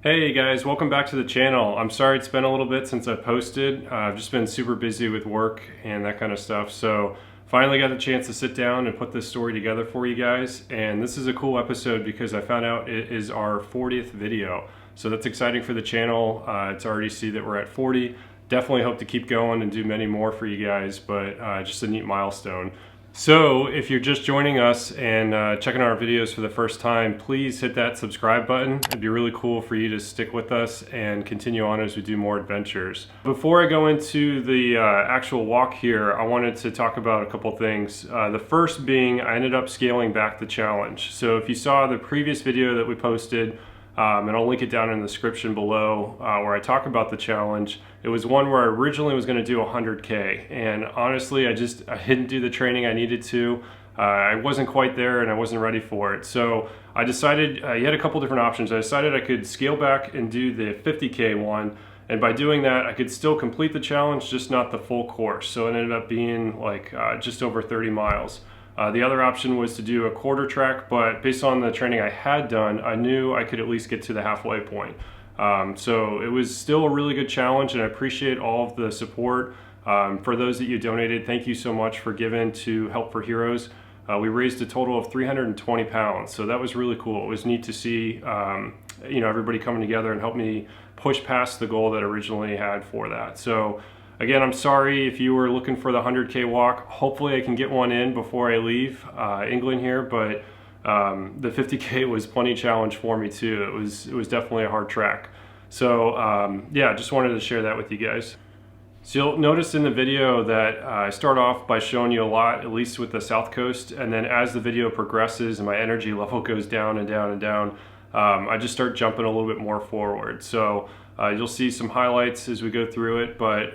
Hey guys, welcome back to the channel. I'm sorry it's been a little bit since I posted. I've just been super busy with work and that kind of stuff. So finally got the chance to sit down and put this story together for you guys. And this is a cool episode because I found out it is our 40th video. So that's exciting for the channel. To already see that we're at 40. Definitely hope to keep going and do many more for you guys, but just a neat milestone. So if you're just joining us and checking out our videos for the first time, please hit that subscribe button. It'd be really cool for you to stick with us and continue on as we do more adventures. Before I go into the actual walk here, I wanted to talk about a couple things. The first being I ended up scaling back the challenge. So if you saw the previous video that we posted, and I'll link it down in the description below where I talk about the challenge. It was one where I originally was going to do 100K, and honestly I didn't do the training I needed to. I wasn't quite there and I wasn't ready for it. So I decided, you had a couple different options. I decided I could scale back and do the 50K one, and by doing that I could still complete the challenge, just not the full course. So it ended up being like just over 30 miles. The other option was to do a quarter track, but based on the training I had done, I knew I could at least get to the halfway point. So it was still a really good challenge, and I appreciate all of the support. For those that you donated, thank you so much for giving to Help for Heroes. We raised a total of 320 pounds, so that was really cool. It was neat to see everybody coming together and help me push past the goal that I originally had for that. So again, I'm sorry if you were looking for the 100K walk. Hopefully I can get one in before I leave England here, but the 50K was plenty challenge for me too. It was definitely a hard track. So yeah, just wanted to share that with you guys. So you'll notice in the video that I start off by showing you a lot, at least with the South Coast, and then as the video progresses and my energy level goes down and down and down, I just start jumping a little bit more forward. So you'll see some highlights as we go through it, but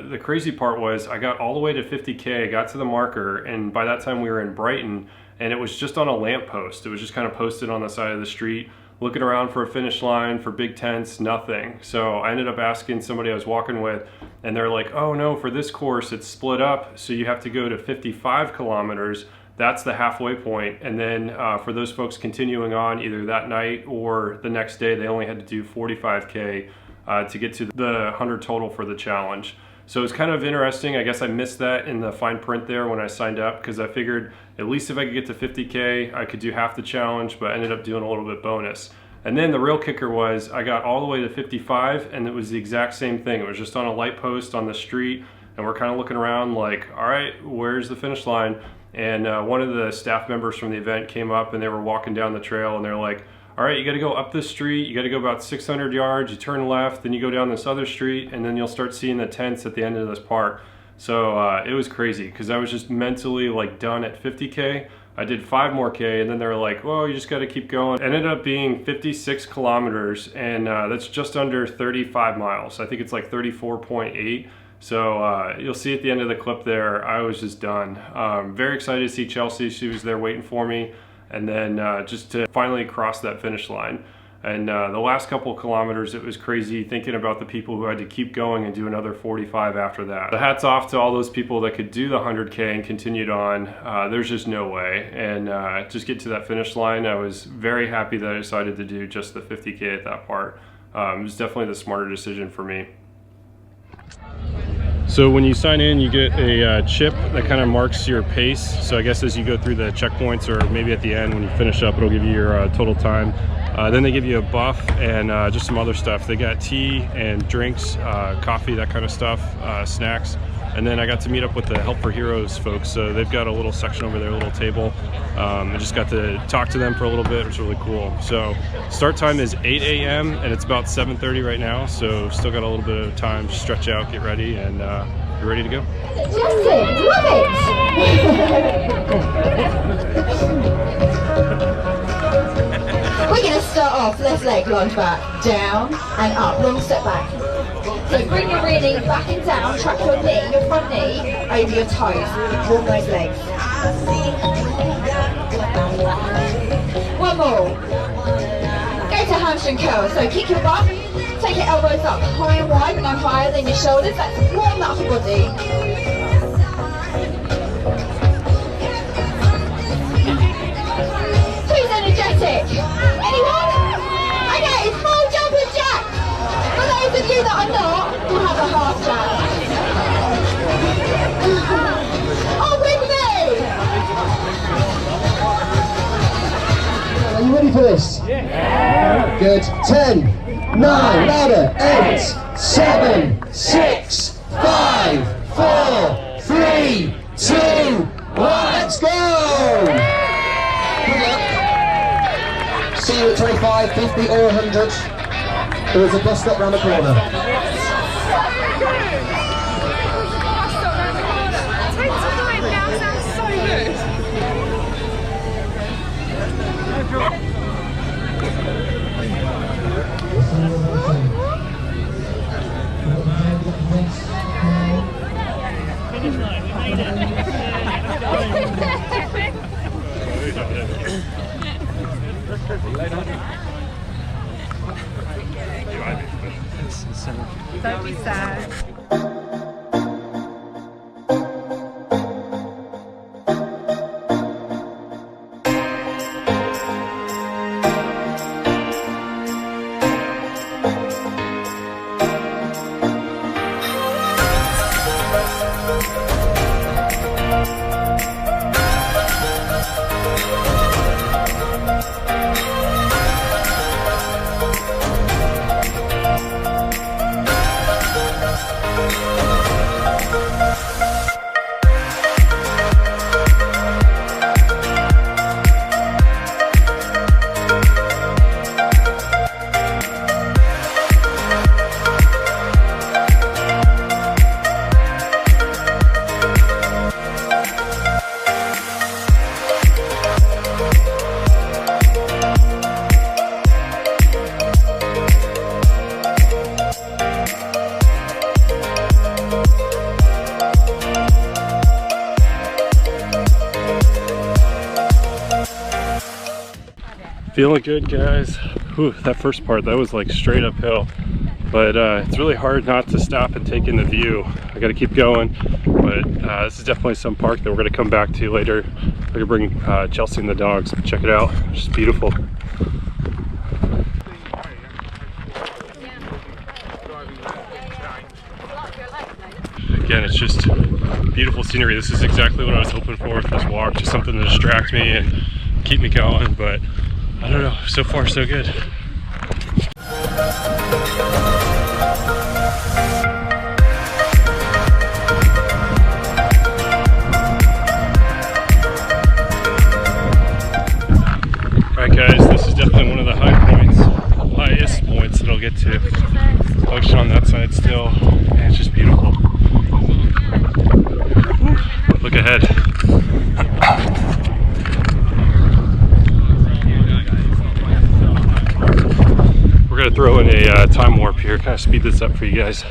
the crazy part was I got all the way to 50K, got to the marker, and by that time we were in Brighton, and it was just on a lamppost. It was just kind of posted on the side of the street, looking around for a finish line, for big tents, nothing. So I ended up asking somebody I was walking with, and they're like, oh no, for this course it's split up, so you have to go to 55 kilometers. That's the halfway point, and then for those folks continuing on either that night or the next day, they only had to do 45K to get to the 100 total for the challenge. So it's kind of interesting. I guess I missed that in the fine print there when I signed up, because I figured at least if I could get to 50K, I could do half the challenge, but I ended up doing a little bit bonus. And then the real kicker was I got all the way to 55, and it was the exact same thing. It was just on a light post on the street, and we're kind of looking around like, all right, where's the finish line? And one of the staff members from the event came up, and they were walking down the trail, and they're like, all right, you got to go up this street, you got to go about 600 yards, you turn left, then you go down this other street, and then you'll start seeing the tents at the end of this park. So it was crazy, because I was just mentally like done at 50K. I did 5 more K, and then they were like, well, you just got to keep going. It ended up being 56 kilometers, and that's just under 35 miles. I think it's like 34.8. So you'll see at the end of the clip there, I was just done. Very excited to see Chelsea. She was there waiting for me, and then just to finally cross that finish line. And the last couple of kilometers, it was crazy thinking about the people who had to keep going and do another 45 after that. The hats off to all those people that could do the 100K and continued on. There's just no way. And just get to that finish line, I was very happy that I decided to do just the 50K at that part. It was definitely the smarter decision for me. So when you sign in, you get a chip that kind of marks your pace. So I guess as you go through the checkpoints, or maybe at the end when you finish up, it'll give you your total time. Then they give you a buff and just some other stuff. They got tea and drinks, coffee, that kind of stuff, snacks. And then I got to meet up with the Help for Heroes folks. So they've got a little section over there, a little table. I just got to talk to them for a little bit. It was really cool. So start time is 8 a.m. and it's about 7:30 right now. So still got a little bit of time to stretch out, get ready, and you're ready to go. Fantastic, love it! We're going to start off left leg lunge back, down and up, long step back. So bring your rear knee back and down, track your knee, your front knee over your toes, warm those legs. One more. Go to hamstring curl, so kick your butt, take your elbows up high and wide, no higher than your shoulders, that's warm that upper body. Who's energetic? Anyone? Okay, full jumping you that are not will have a half chance. Oh, with me! Are you ready for this? Yeah. Good. 10, 9, louder. 8, 7, 6, 5, 4, 3, 2, 1. Let's go! Good luck. See you at 25, 50 or 100. There is a bus stop round the corner. 25 now sounds so good. Don't be sad. Feeling good, guys. Whew, that first part, that was like straight uphill, but it's really hard not to stop and take in the view. I gotta keep going, but this is definitely some park that we're gonna come back to later. We're gonna bring Chelsea and the dogs. Check it out, it's just beautiful. Again, it's just beautiful scenery. This is exactly what I was hoping for with this walk, just something to distract me and keep me going, but I don't know, so far so good. Alright guys, this is definitely one of the highest points that I'll get to. Ocean on that side still, and it's just beautiful. Woo. Look ahead. We're gonna throw in a time warp here, kind of speed this up for you guys.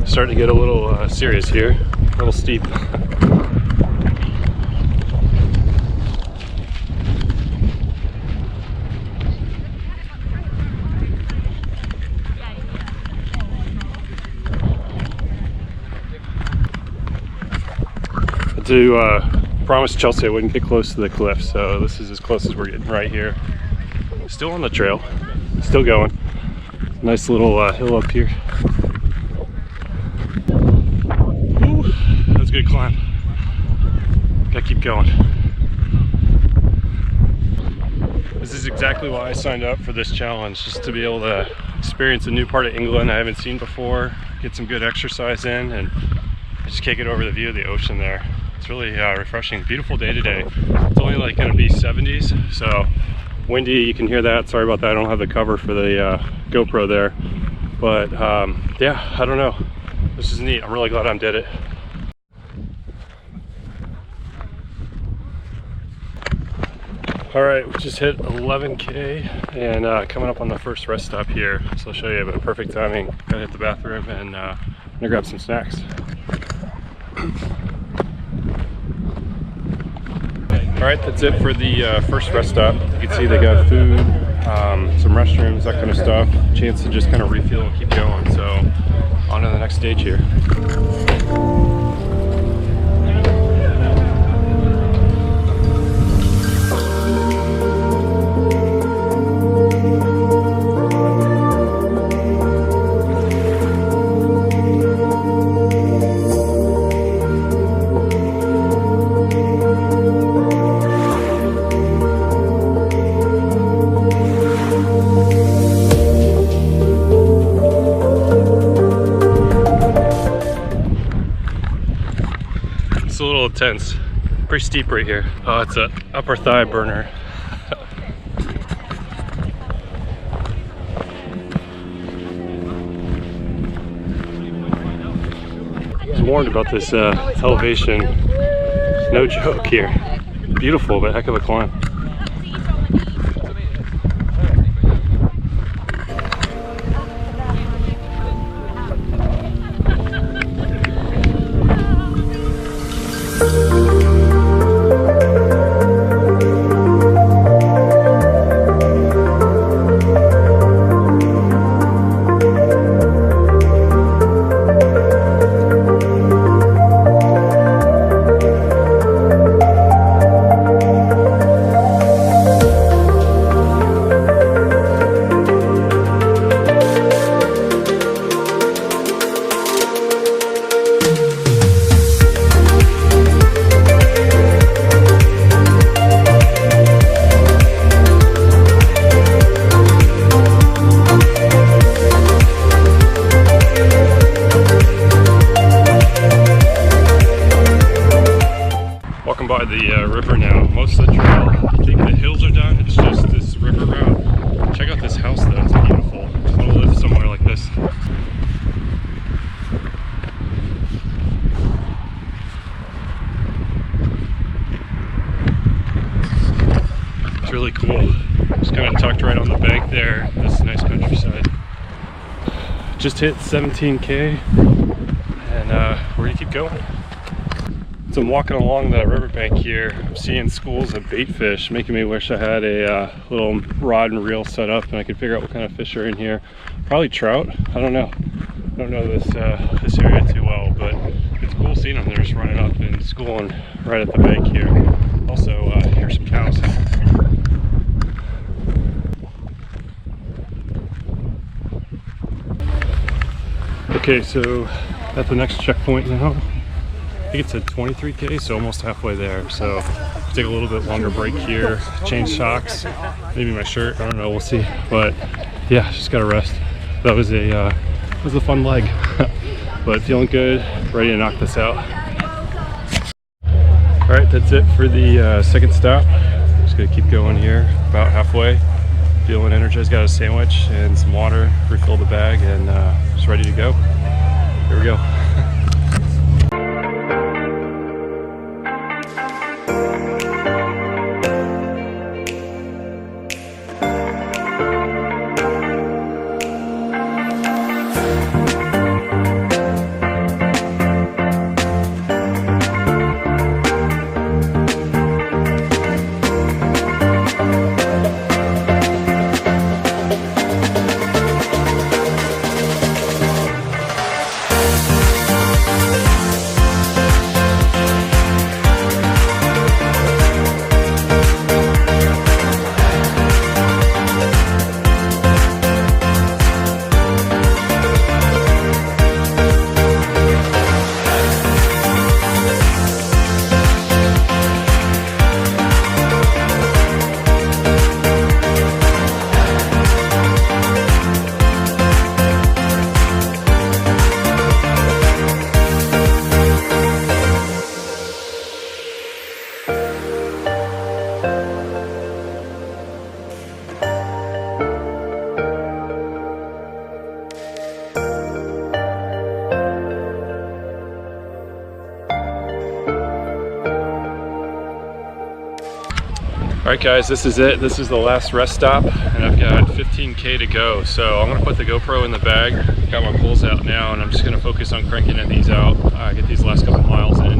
Starting to get a little serious here, a little steep. To promise Chelsea I wouldn't get close to the cliff, so this is as close as we're getting right here. Still on the trail, still going. Nice little hill up here. Ooh, that was a good climb. Gotta keep going. This is exactly why I signed up for this challenge, just to be able to experience a new part of England I haven't seen before, get some good exercise in, and just can't get over the view of the ocean there. It's really refreshing. Beautiful day today. It's only like gonna be 70s, so windy, you can hear that. Sorry about that, I don't have the cover for the GoPro there. But yeah, I don't know. This is neat. I'm really glad I did it. All right, we just hit 11K and coming up on the first rest stop here. So I'll show you, but perfect timing. Gotta hit the bathroom and I'm gonna grab some snacks. All right, that's it for the first rest stop. You can see they got food, some restrooms, that kind of stuff. Chance to just kind of refuel and keep going. So on to the next stage here. It's a little intense, pretty steep right here. Oh, it's a upper thigh burner. I was warned about this elevation. No joke here. Beautiful, but heck of a climb. By the river now. Most of the trail, I think the hills are done. It's just this river route. Check out this house though, it's beautiful. I want to live somewhere like this. It's really cool. Just kind of tucked right on the bank there. This nice countryside. Just hit 17K and we're gonna keep going. So I'm walking along the riverbank here. I'm seeing schools of bait fish, making me wish I had a little rod and reel set up and I could figure out what kind of fish are in here. Probably trout. I don't know. I don't know this area too well, but it's cool seeing them. They're just running up and schooling right at the bank here. Also, here's some cows. Okay, so at the next checkpoint now. I think it's at 23K, so almost halfway there. So take a little bit longer break here, change socks, maybe my shirt, I don't know, we'll see. But yeah, just gotta rest. That was a fun leg. But feeling good, ready to knock this out. All right, that's it for the second stop. Just gonna keep going here, about halfway. Feeling energized, got a sandwich and some water, refill the bag, and just ready to go. Here we go. Alright guys, this is it. This is the last rest stop and I've got 15K to go. So I'm going to put the GoPro in the bag. Got my poles out now and I'm just going to focus on cranking these out, get these last couple miles in,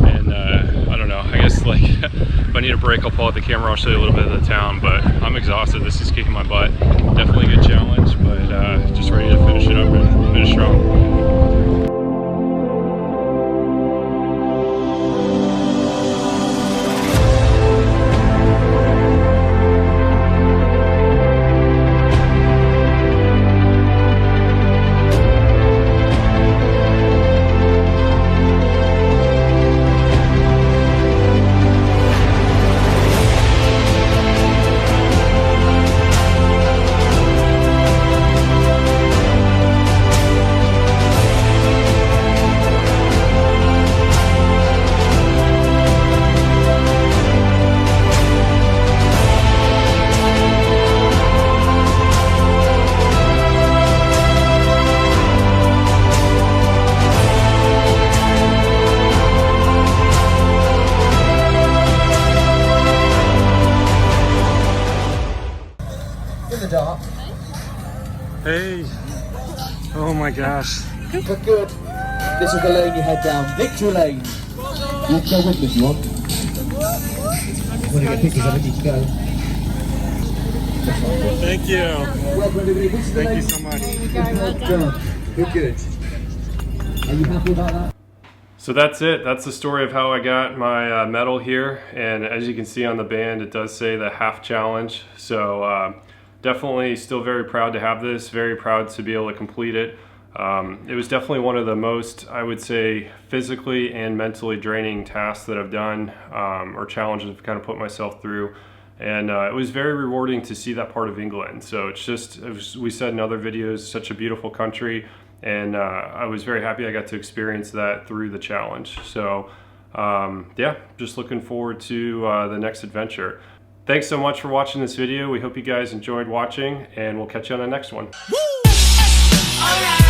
and and I don't know, I guess like if I need a break, I'll pull out the camera, I'll show you a little bit of the town, but I'm exhausted. This is kicking my butt. Definitely a good challenge, but just ready to finish it up and finish strong. In the dark. Hey, oh my gosh. But good. This is the lane you head down. Victory lane. You can go with me if you want. Want to get pictures of it, you can go. Thank you. Welcome everybody. This is the Thank lane. you so much. Well done. Good, good. Are you happy about that? So that's it. That's the story of how I got my medal here. And as you can see on the band, it does say the half challenge. So definitely still very proud to have this, very proud to be able to complete it. It was definitely one of the most, I would say, physically and mentally draining tasks that I've done, or challenges I've kind of put myself through. And it was very rewarding to see that part of England. So it's just, as we said in other videos, such a beautiful country. And I was very happy I got to experience that through the challenge. So yeah, just looking forward to the next adventure. Thanks so much for watching this video. We hope you guys enjoyed watching, and we'll catch you on the next one. Alright.